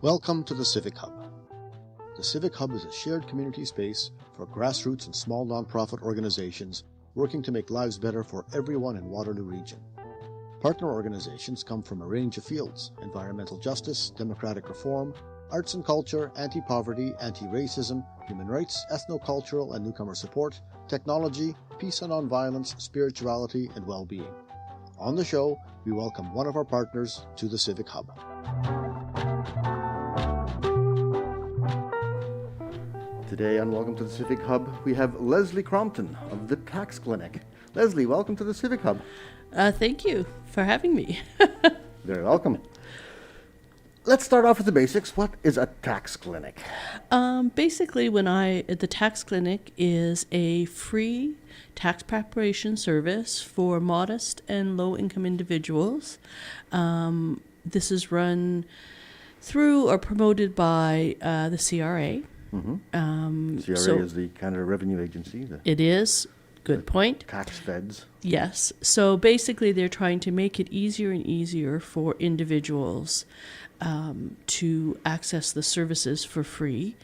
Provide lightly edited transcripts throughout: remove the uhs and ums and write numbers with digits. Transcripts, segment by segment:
Welcome to the Civic Hub. The Civic Hub is a shared community space for grassroots and small nonprofit organizations working to make lives better for everyone in Waterloo Region. Partner organizations come from a range of fields: environmental justice, democratic reform, arts and culture, anti-poverty, anti-racism, human rights, ethno-cultural and newcomer support, technology, peace and nonviolence, spirituality, and well-being. On the show, we welcome one of our partners to the Civic Hub. Today on Welcome to the Civic Hub, we have Lesley Crompton of the Tax Clinic. Lesley, welcome to the Civic Hub. Thank you for having me. Very welcome. Let's start off with the basics. What is a tax clinic? Basically, the tax clinic is a free tax preparation service for modest and low-income individuals. This is run through or promoted by the CRA. Mm-hmm. CRA is the Canada Revenue Agency. It is. Good point. Tax feds. Yes. So basically, they're trying to make it easier and easier for individuals to access the services for free,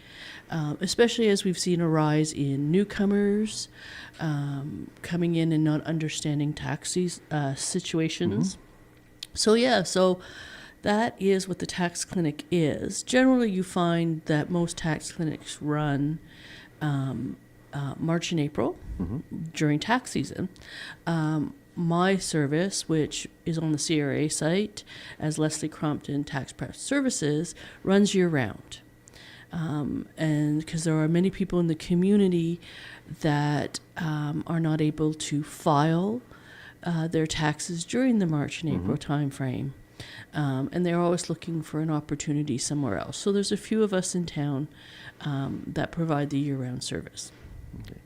especially as we've seen a rise in newcomers coming in and not understanding tax situations. Mm-hmm. So that is what the tax clinic is. Generally, you find that most tax clinics run March and April during tax season. My service, which is on the CRA site as Lesley Crompton Tax Prep Services, runs year-round. And because there are many people in the community that are not able to file their taxes during the March and April timeframe. And they're always looking for an opportunity somewhere else. So there's a few of us in town that provide the year-round service. Okay.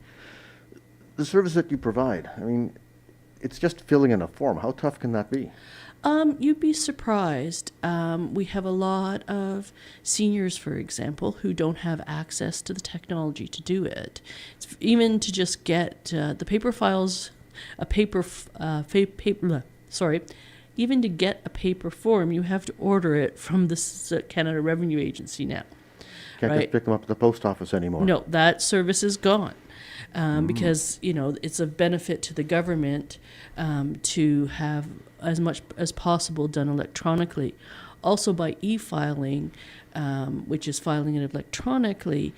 The service that you provide, I mean, it's just filling in a form. How tough can that be? You'd be surprised. We have a lot of seniors, for example, who don't have access to the technology to do it. Even to just get the paper files, even to get a paper form, you have to order it from the Canada Revenue Agency now. Can't just pick them up at the post office anymore. No, that service is gone. Because, it's a benefit to the government to have as much as possible done electronically. Also by e-filing, which is filing it electronically,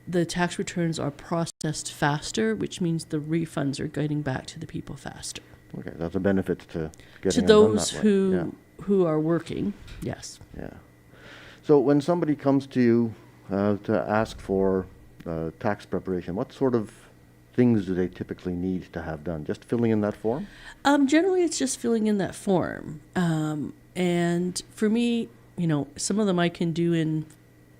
the tax returns are processed faster, which means the refunds are getting back to the people faster. Okay, that's a benefit to getting to those who are working, yes. Yeah. So when somebody comes to you to ask for tax preparation, what sort of things do they typically need to have done? Just filling in that form? Generally, it's just filling in that form. And for me, some of them I can do in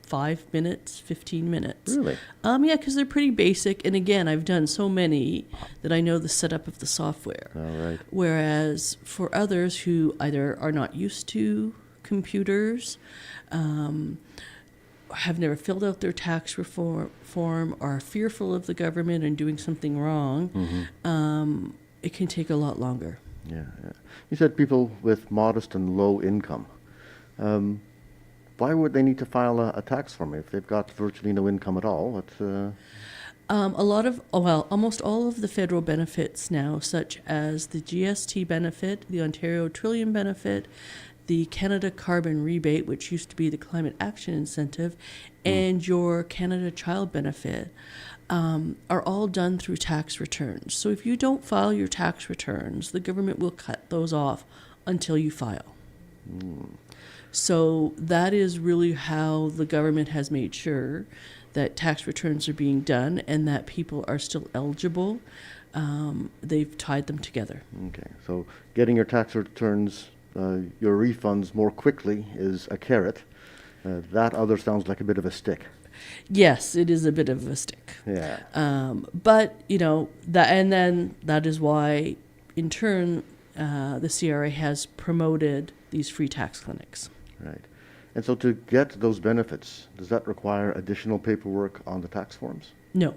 5 minutes, 15 minutes. Really? Yeah, because they're pretty basic. And again, I've done so many that I know the setup of the software. All right. Whereas for others who either are not used to computers, have never filled out their tax form, are fearful of the government and doing something wrong, it can take a lot longer. Yeah. You said people with modest and low income. Why would they need to file a tax form if they've got virtually no income at all? Almost all of the federal benefits now, such as the GST benefit, the Ontario Trillium benefit, the Canada Carbon Rebate, which used to be the Climate Action Incentive, and your Canada Child Benefit, are all done through tax returns. So if you don't file your tax returns, the government will cut those off until you file. So that is really how the government has made sure that tax returns are being done and that people are still eligible. They've tied them together. Okay, so getting your tax returns, your refunds more quickly is a carrot. That other sounds like a bit of a stick. Yes, it is a bit of a stick. Yeah. But that is why, in turn, the CRA has promoted these free tax clinics. Right. And so to get those benefits, does that require additional paperwork on the tax forms? No.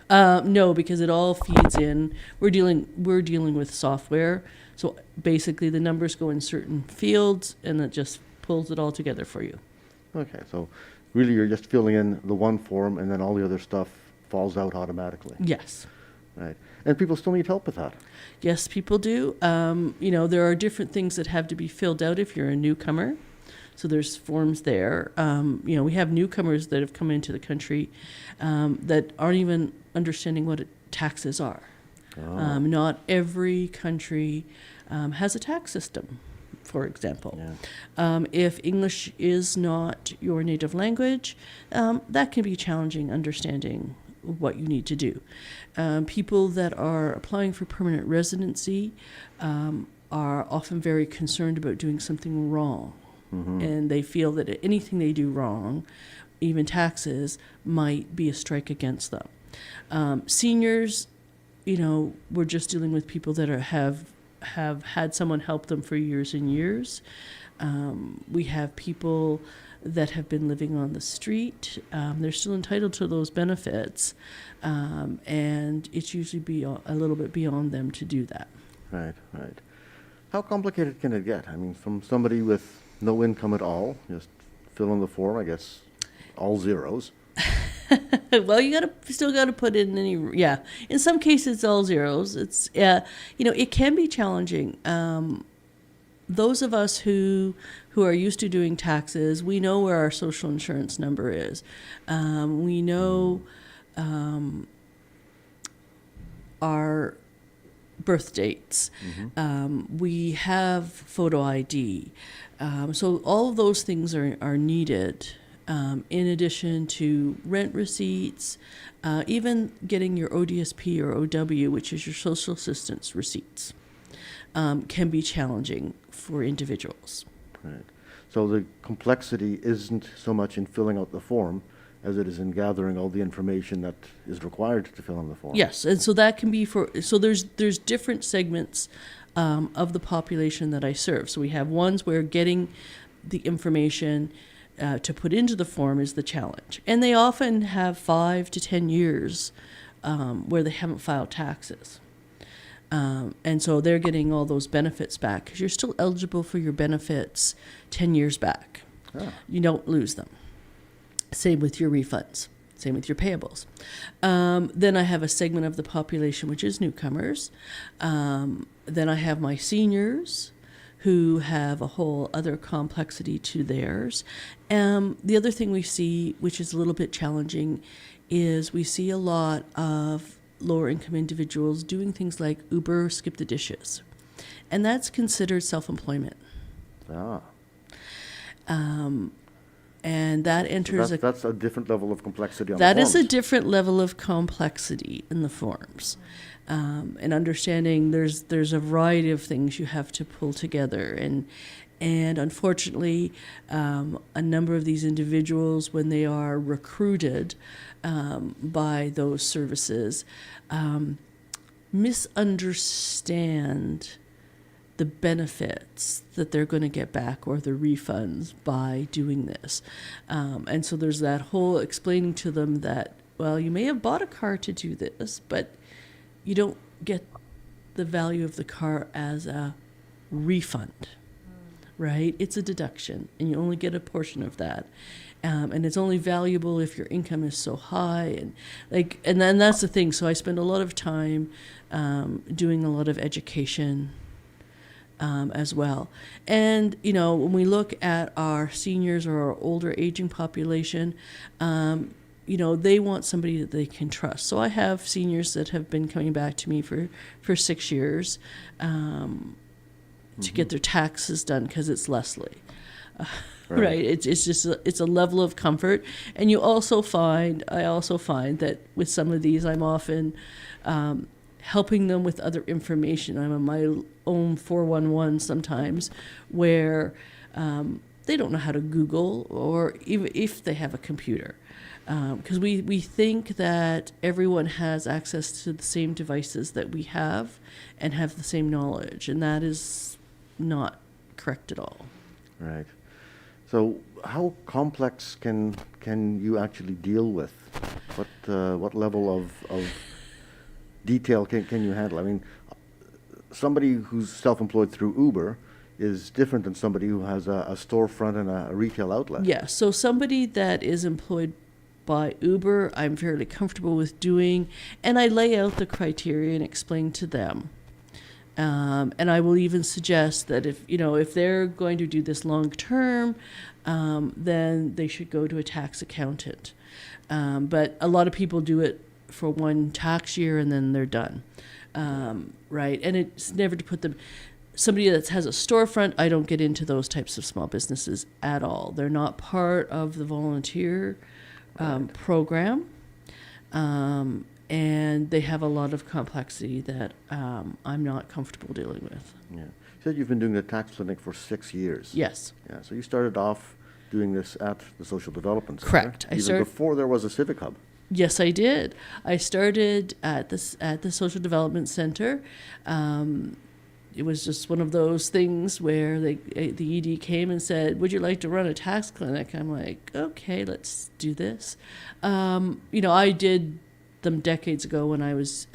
No, because it all feeds in. We're dealing with software, so basically the numbers go in certain fields, and it just pulls it all together for you. Okay, so really you're just filling in the one form and then all the other stuff falls out automatically. Yes. Right. And people still need help with that. Yes, people do. There are different things that have to be filled out if you're a newcomer. So there's forms there. We have newcomers that have come into the country that aren't even understanding what taxes are. Oh. Not every country has a tax system, for example. Yeah. If English is not your native language, that can be challenging understanding what you need to do. People that are applying for permanent residency are often very concerned about doing something wrong. Mm-hmm. And they feel that anything they do wrong, even taxes, might be a strike against them. Seniors, we're just dealing with people that have had someone help them for years and years. We have people that have been living on the street. They're still entitled to those benefits, and it's usually a little bit beyond them to do that. Right. How complicated can it get? I mean, from somebody with no income at all, just fill in the form, I guess, all zeros. Well, still got to put in in some cases all zeros. It's it can be challenging. Those of us who are used to doing taxes, we know where our social insurance number is. We know our birth dates. Mm-hmm. We have photo ID. So all of those things are needed. In addition to rent receipts, even getting your ODSP or OW, which is your social assistance receipts, can be challenging for individuals. Right. So the complexity isn't so much in filling out the form as it is in gathering all the information that is required to fill in the form. Yes, and so that can be there's different segments of the population that I serve. So we have ones where getting the information to put into the form is the challenge. And they often have 5 to 10 years where they haven't filed taxes. And so they're getting all those benefits back because you're still eligible for your benefits 10 years back. Ah. You don't lose them. Same with your refunds. Same with your payables. Then I have a segment of the population which is newcomers. Then I have my seniors, who have a whole other complexity to theirs. The other thing we see, which is a little bit challenging, is we see a lot of lower income individuals doing things like Uber, skip the dishes. And that's considered self-employment. Ah. And that enters So that's a different level of complexity on the That forms. is a different level of complexity in the forms. And understanding there's a variety of things you have to pull together. And unfortunately, a number of these individuals, when they are recruited by those services, misunderstand the benefits that they're going to get back or the refunds by doing this. And so there's that whole explaining to them that, well, you may have bought a car to do this, but you don't get the value of the car as a refund, right? It's a deduction, and you only get a portion of that. And it's only valuable if your income is so high. And then that's the thing. So I spend a lot of time doing a lot of education as well. And, when we look at our seniors or our older aging population, they want somebody that they can trust. So I have seniors that have been coming back to me for 6 years to get their taxes done because it's Lesley. Right. It's just it's a level of comfort. And I also find that with some of these, I'm often helping them with other information. I'm on my own 411 sometimes where they don't know how to Google, or even if they have a computer. Because we think that everyone has access to the same devices that we have and have the same knowledge, and that is not correct at all. Right. So how complex can you actually deal with? What level of detail can you handle? I mean, somebody who's self-employed through Uber is different than somebody who has a storefront and a retail outlet. Yeah, so somebody that is employed by Uber, I'm fairly comfortable with doing, and I lay out the criteria and explain to them. And I will even suggest that if they're going to do this long term, then they should go to a tax accountant. But a lot of people do it for one tax year and then they're done, right? And it's never to put them. Somebody that has a storefront, I don't get into those types of small businesses at all. They're not part of the volunteer program. And they have a lot of complexity that I'm not comfortable dealing with. Yeah. You said you've been doing the tax clinic for 6 years. Yes. Yeah. So you started off doing this at the Social Development Center. Correct. Even before there was a Civic Hub. Yes, I did. I started at the Social Development Center. It was just one of those things where the ED came and said, "Would you like to run a tax clinic?" I'm like, "Okay, let's do this." I did them decades ago when I was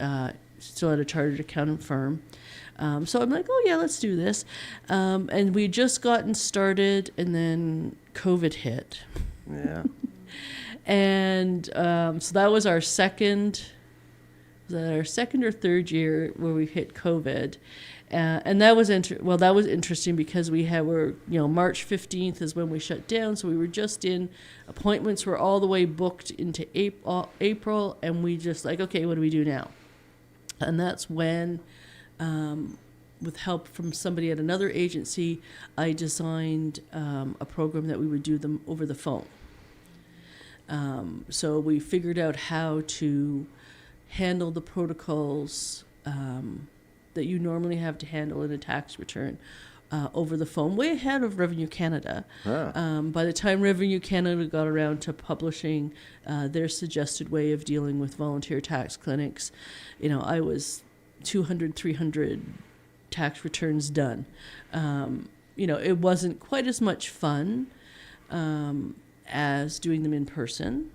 still at a chartered accountant firm. So I'm like, oh yeah, let's do this. And we'd just gotten started and then COVID hit. Yeah. And so that was our second or third year where we hit COVID. And that was that was interesting because March 15th is when we shut down, so we were just in appointments were all the way booked into April, and we just like, okay, what do we do now? And that's when, with help from somebody at another agency, I designed a program that we would do them over the phone. So we figured out how to handle the protocols that you normally have to handle in a tax return over the phone, way ahead of Revenue Canada. By the time Revenue Canada got around to publishing their suggested way of dealing with volunteer tax clinics, I was 200, 300 tax returns done. It wasn't quite as much fun as doing them in person.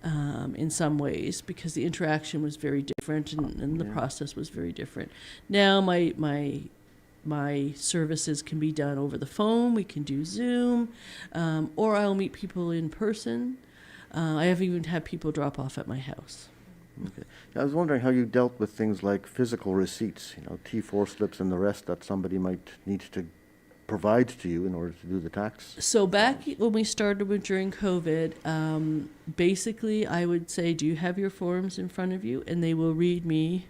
In some ways, because the interaction was very different and the process was very different. Now my services can be done over the phone. We can do Zoom, or I'll meet people in person. I have even had people drop off at my house. Okay. I was wondering how you dealt with things like physical receipts, T4 slips and the rest that somebody might need to provide to you in order to do the tax? So back when we started during COVID, basically I would say, do you have your forms in front of you? And they will read me.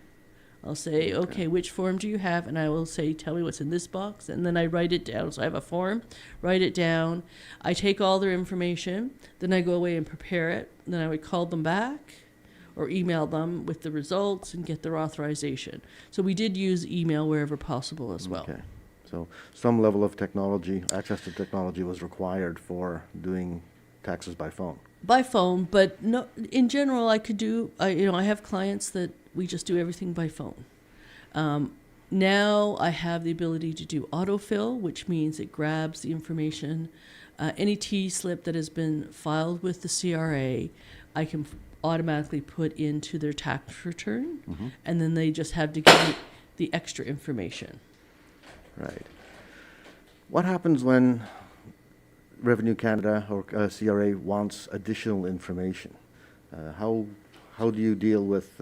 I'll say, okay, which form do you have? And I will say, tell me what's in this box. And then I write it down. So I have a form, write it down. I take all their information. Then I go away and prepare it. And then I would call them back or email them with the results and get their authorization. So we did use email wherever possible as well. Okay. So some level of technology, access to technology was required for doing taxes by phone. By phone, but no. In general, I could do. I have clients that we just do everything by phone. Now I have the ability to do autofill, which means it grabs the information. Any T slip that has been filed with the CRA, I can automatically put into their tax return, and then they just have to give me the extra information. Right. What happens when Revenue Canada or CRA wants additional information? How do you deal with?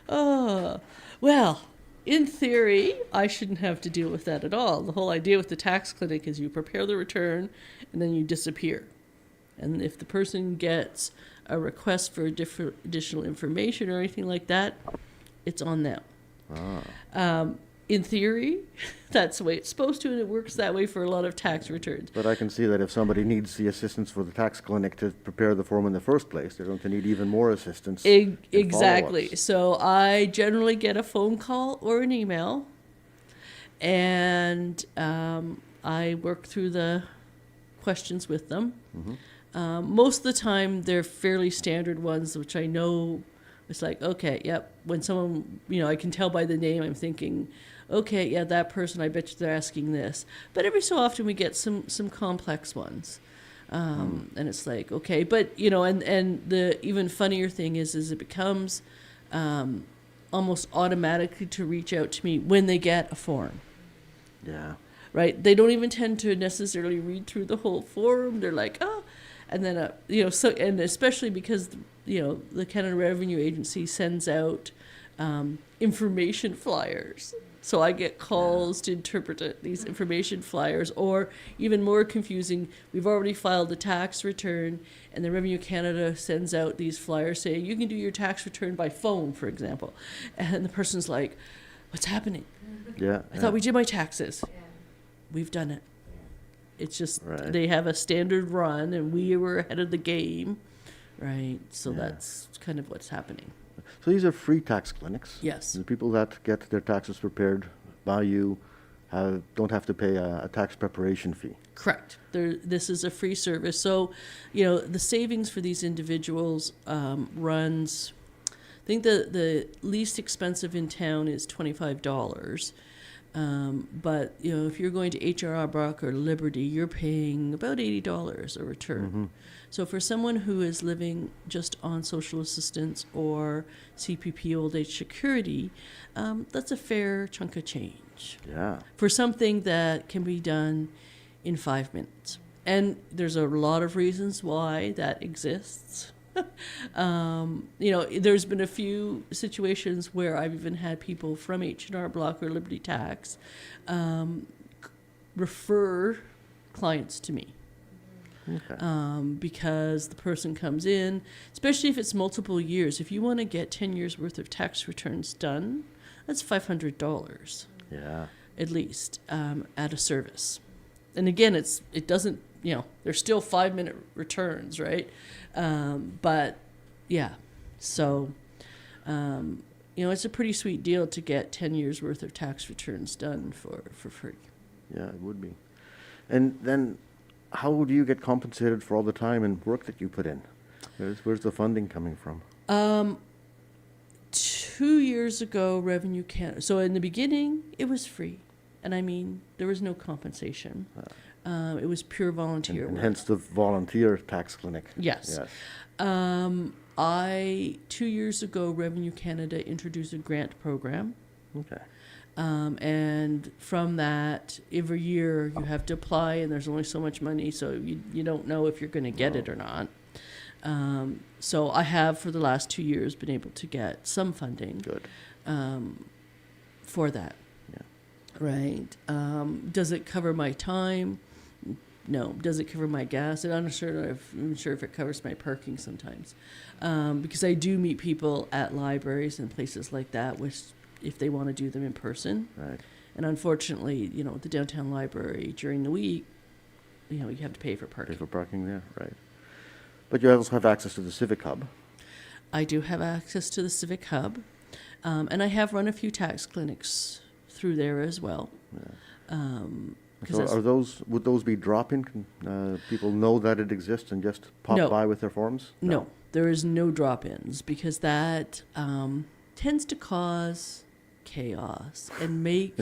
Well, in theory, I shouldn't have to deal with that at all. The whole idea with the tax clinic is you prepare the return and then you disappear. And if the person gets a request for additional information or anything like that, it's on them. In theory, that's the way it's supposed to, and it works that way for a lot of tax returns. But I can see that if somebody needs the assistance for the tax clinic to prepare the form in the first place, they're going to need even more assistance. Exactly. So I generally get a phone call or an email, and I work through the questions with them. Most of the time, they're fairly standard ones, which I know it's like, okay, yep. When someone, I can tell by the name, I'm thinking, okay, yeah, that person, I bet you they're asking this. But every so often we get some complex ones. And it's like, okay, but, and the even funnier thing is it becomes almost automatically to reach out to me when they get a form. Yeah. right? They don't even tend to necessarily read through the whole form. They're like, oh, and then, so, and especially because, the Canada Revenue Agency sends out information flyers. So I get calls to interpret these information flyers, or even more confusing, we've already filed a tax return and the Revenue Canada sends out these flyers saying you can do your tax return by phone, for example. And the person's like, what's happening? Yeah. I thought we did my taxes. We've done it. It's just they have a standard run and we were ahead of the game, right? So that's kind of what's happening. So these are free tax clinics. Yes. The people that get their taxes prepared by you don't have to pay a tax preparation fee. Correct. This is a free service. So, the savings for these individuals runs, I think the least expensive in town is $25. But, if you're going to H.R. Brock or Liberty, you're paying about $80 a return. Mm-hmm. So for someone who is living just on social assistance or CPP old age security, that's a fair chunk of change. Yeah. For something that can be done in 5 minutes. And there's a lot of reasons why that exists. There's been a few situations where I've even had people from H&R Block or Liberty Tax refer clients to me. Okay. Because the person comes in, especially if it's multiple years. If you want to get 10 years worth of tax returns done, that's $500. Yeah. At least at a service. And again, it doesn't, they're still 5-minute returns, right? But yeah, so, it's a pretty sweet deal to get 10 years worth of tax returns done for free. Yeah, it would be. And then how do you get compensated for all the time and work that you put in? Where's the funding coming from? 2 years ago, Revenue Canada. So in the beginning, it was free. And I mean, there was no compensation. It was pure volunteer and work. Hence the volunteer tax clinic. Yes. 2 years ago, Revenue Canada introduced a grant program. Okay. And from that, every year you have to apply, and there's only so much money, so you don't know if you're going to get it or not. So I have, for the last 2 years, been able to get some funding. Good. For that. Yeah. Right. Does it cover my time? No. Does it cover my gas? I'm not sure if it covers my parking sometimes. Because I do meet people at libraries and places like that, if they want to do them in person. Right. And unfortunately, the downtown library during the week, you have to pay for parking. Pay for parking there, right. But you also have access to the Civic Hub. I do have access to the Civic Hub. And I have run a few tax clinics through there as well. Yeah. So would those be drop-in? Can people know that it exists and just pop by with their forms? No, there is no drop-ins, because that tends to cause chaos and make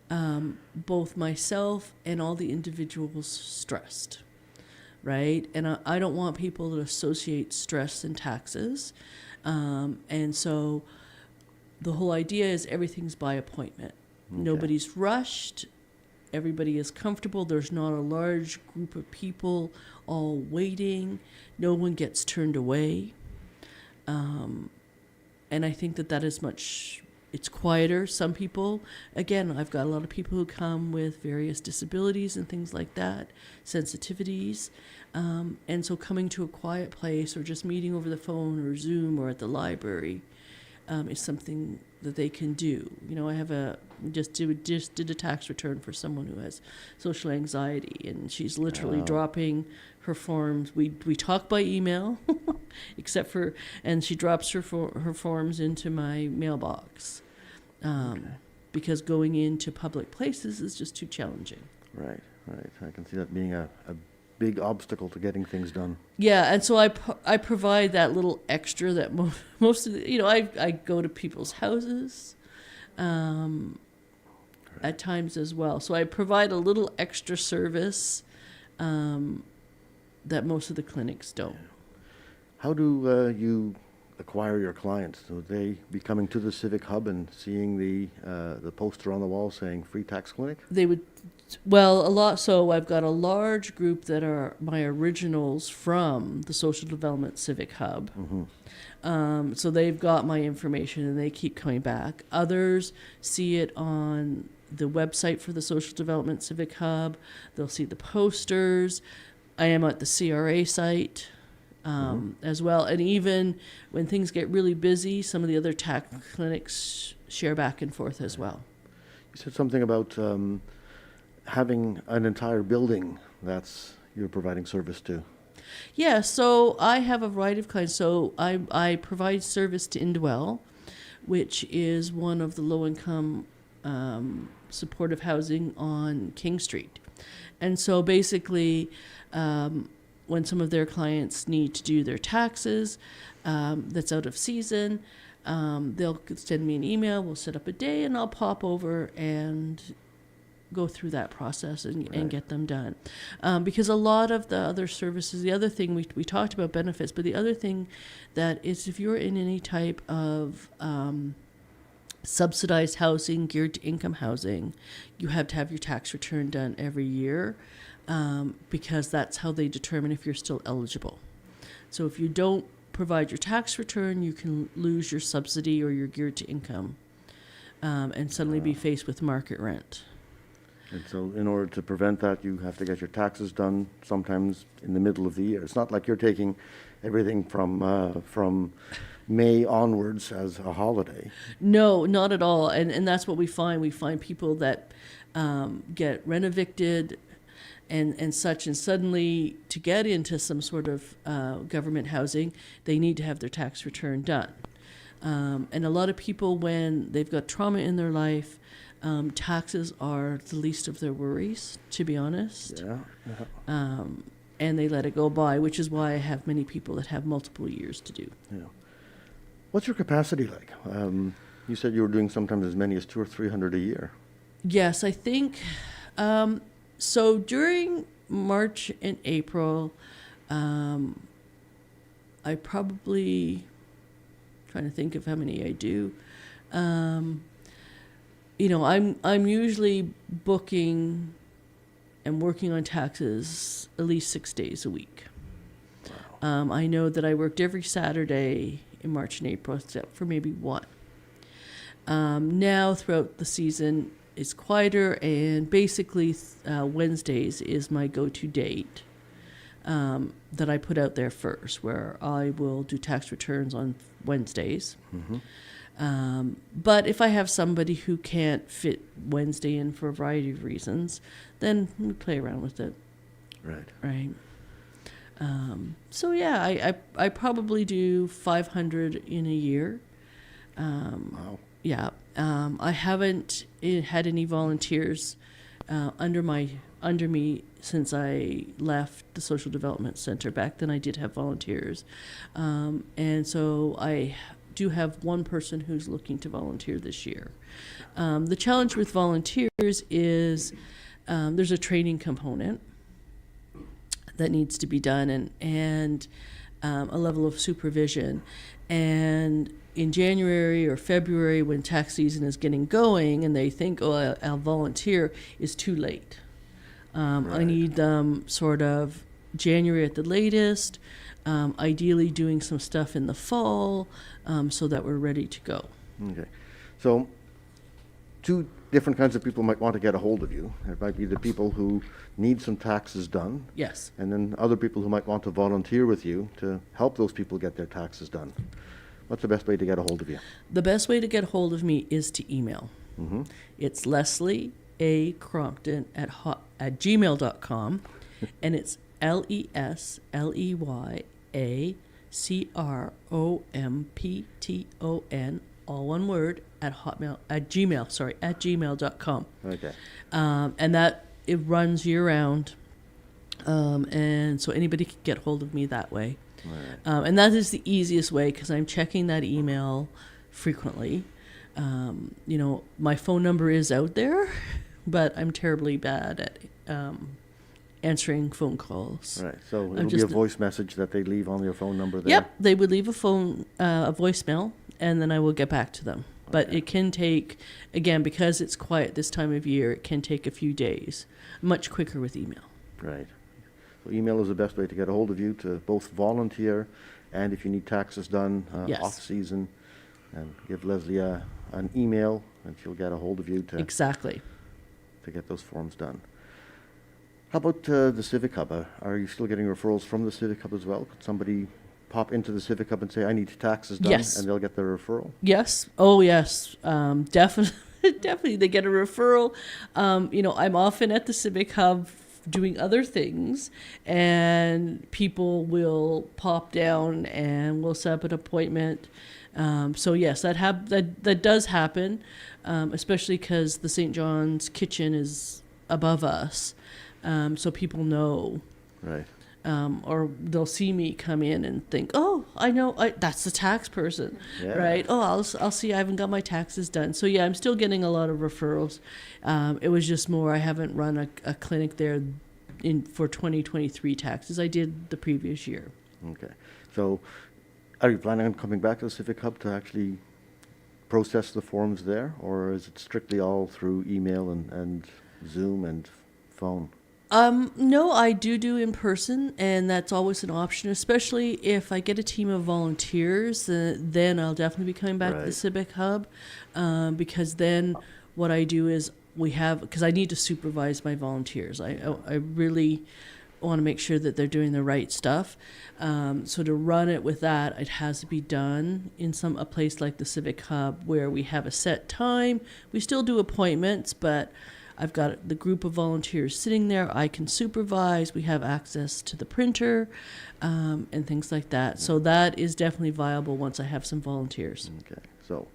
both myself and all the individuals stressed, right? And I don't want people to associate stress and taxes. And so the whole idea is everything's by appointment. Okay. Nobody's rushed. Everybody is comfortable. There's not a large group of people all waiting. No one gets turned away. And I think that is it's quieter. Some people, again, I've got a lot of people who come with various disabilities and things like that, sensitivities. And so coming to a quiet place or just meeting over the phone or Zoom or at the library is something that they can do. I have just did a tax return for someone who has social anxiety, and she's literally dropping her forms. We talk by email, and she drops her forms into my mailbox, because going into public places is just too challenging. Right. I can see that being a big obstacle to getting things done. Yeah, and so I provide that little extra that most of the, I go to people's houses at times as well. So I provide a little extra service that most of the clinics don't. How do you acquire your clients? Would they be coming to the Civic Hub and seeing the poster on the wall saying free tax clinic? They would, well, a lot. So I've got a large group that are my originals from the Social Development Civic Hub. So they've got my information and they keep coming back. Others see it on the website for the Social Development Civic Hub. They'll see the posters. I am at the CRA site as well. And even when things get really busy, some of the other tax clinics share back and forth as well. You said something about having an entire building that's you're providing service to. Yeah, so I have a variety of kinds. So I provide service to Indwell, which is one of the low-income supportive housing on King Street. And so basically, when some of their clients need to do their taxes that's out of season, they'll send me an email, we'll set up a day, and I'll pop over and go through that process and get them done. Because a lot of the other services, the other thing, we talked about benefits, but the other thing that is if you're in any type of subsidized housing, geared to income housing, you have to have your tax return done every year because that's how they determine if you're still eligible. So if you don't provide your tax return, you can lose your subsidy or your geared to income and suddenly be faced with market rent. And so in order to prevent that, you have to get your taxes done sometimes in the middle of the year. It's not like you're taking everything from May onwards as a holiday. No, not at all. And that's what we find. We find people that get rent evicted and such, and suddenly to get into some sort of government housing, they need to have their tax return done. And a lot of people, when they've got trauma in their life, taxes are the least of their worries, to be honest. Yeah. And they let it go by, which is why I have many people that have multiple years to do. Yeah. What's your capacity like? You said you were doing sometimes as many as 200 or 300 a year. Yes, I think. So during March and April, I probably, trying to think of how many I do. I'm usually booking and working on taxes at least 6 days a week. Wow. I know that I worked every Saturday in March and April, except for maybe one. Now, throughout the season, it's quieter, and basically Wednesdays is my go-to date that I put out there first, where I will do tax returns on Wednesdays. Mm-hmm. But if I have somebody who can't fit Wednesday in for a variety of reasons, then we play around with it. Right. So yeah, I probably do 500 in a year. Wow. Yeah. I haven't had any volunteers under me since I left the Social Development Center. Back then I did have volunteers. And so I do have one person who's looking to volunteer this year. The challenge with volunteers is there's a training component that needs to be done and a level of supervision. And in January or February, when tax season is getting going and they think, oh, I'll volunteer, is too late. I need them sort of January at the latest, ideally doing some stuff in the fall so that we're ready to go. Okay. So two different kinds of people might want to get a hold of you. There might be the people who need some taxes done. Yes. And then other people who might want to volunteer with you to help those people get their taxes done. What's the best way to get a hold of you? The best way to get a hold of me is to email. Mm-hmm. It's Lesley A. Crompton at gmail.com, and it's LesleyACrompton, all one word, at gmail.com. Okay. And that it runs year round, and so anybody can get hold of me that way. All right. And that is the easiest way because I'm checking that email frequently. My phone number is out there, but I'm terribly bad at answering phone calls. Right, so I'm it'll be a just- voice message that they leave on your phone number there? Yep, they would leave a voicemail, and then I will get back to them. But Okay. it can take, again, because it's quiet this time of year, it can take a few days. Much quicker with email. Right. So email is the best way to get a hold of you, to both volunteer and if you need taxes done Yes. off-season, and give Lesley an email, and she'll get a hold of you to Exactly. get those forms done. How about the Civic Hub? Are you still getting referrals from the Civic Hub as well? Could somebody pop into the Civic Hub and say, I need taxes done, Yes. and they'll get their referral? Yes. Oh, yes. Definitely. Definitely. They get a referral. I'm often at the Civic Hub doing other things, and people will pop down and we'll set up an appointment. So yes, that does happen, especially because the St. John's kitchen is above us, so people know. Right. Or they'll see me come in and think, oh, I know, that's the tax person, Yeah. right? Oh, I'll see, I haven't got my taxes done. So yeah, I'm still getting a lot of referrals. It was just more, I haven't run a clinic there for 2023 taxes. I did the previous year. Okay. So are you planning on coming back to the Civic Hub to actually process the forms there, or is it strictly all through email and Zoom and phone? No, I do in person, and that's always an option, especially if I get a team of volunteers, then I'll definitely be coming back to the Right. Civic Hub, because then what I do is because I need to supervise my volunteers. I really want to make sure that they're doing the right stuff. So to run it with that, it has to be done in a place like the Civic Hub where we have a set time. We still do appointments, but I've got the group of volunteers sitting there. I can supervise. We have access to the printer and things like that. So that is definitely viable once I have some volunteers. Okay. So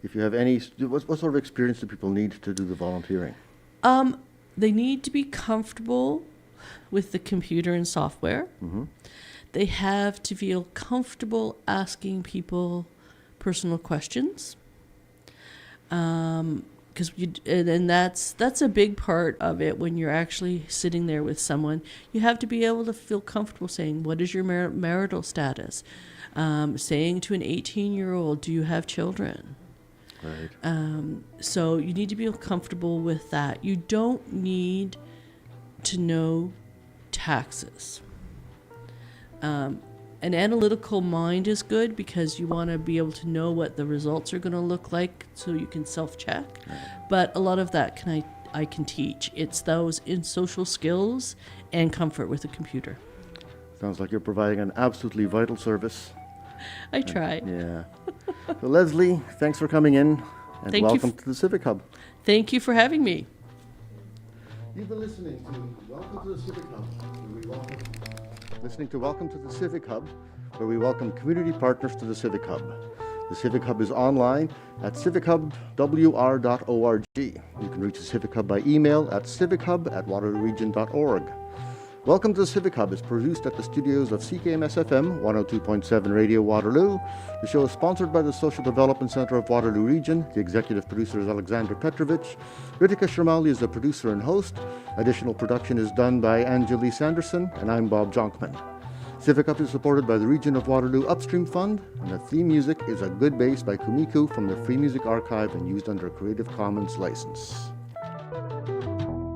if you have any, what sort of experience do people need to do the volunteering? They need to be comfortable with the computer and software. Mm-hmm. They have to feel comfortable asking people personal questions. And that's a big part of it when you're actually sitting there with someone. You have to be able to feel comfortable saying, what is your marital status? Saying to an 18-year-old, do you have children? Right. So you need to be comfortable with that. You don't need to know taxes. An analytical mind is good because you want to be able to know what the results are going to look like so you can self-check. But a lot of that I can teach. It's those in social skills and comfort with a computer. Sounds like you're providing an absolutely vital service. I try. Yeah. So Lesley, thanks for coming in, and Thank you welcome to the Civic Hub. Thank you for having me. You've been listening to Welcome to the Civic Hub, where we welcome Welcome to the Civic Hub, where we welcome community partners to the Civic Hub. The Civic Hub is online at civichubwr.org. You can reach the Civic Hub by email at civichub@waterlooregion.org. Welcome to the Civic Hub is produced at the studios of CKMS-FM 102.7 Radio Waterloo. The show is sponsored by the Social Development Centre of Waterloo Region. The executive producer is Alexander Petrovich. Ritika Sharmali is the producer and host. Additional production is done by Anjali Sanderson, and I'm Bob Jonkman. Civic Hub is supported by the Region of Waterloo Upstream Fund, and the theme music is A Good Bass by Kumiku from the Free Music Archive and used under a Creative Commons license.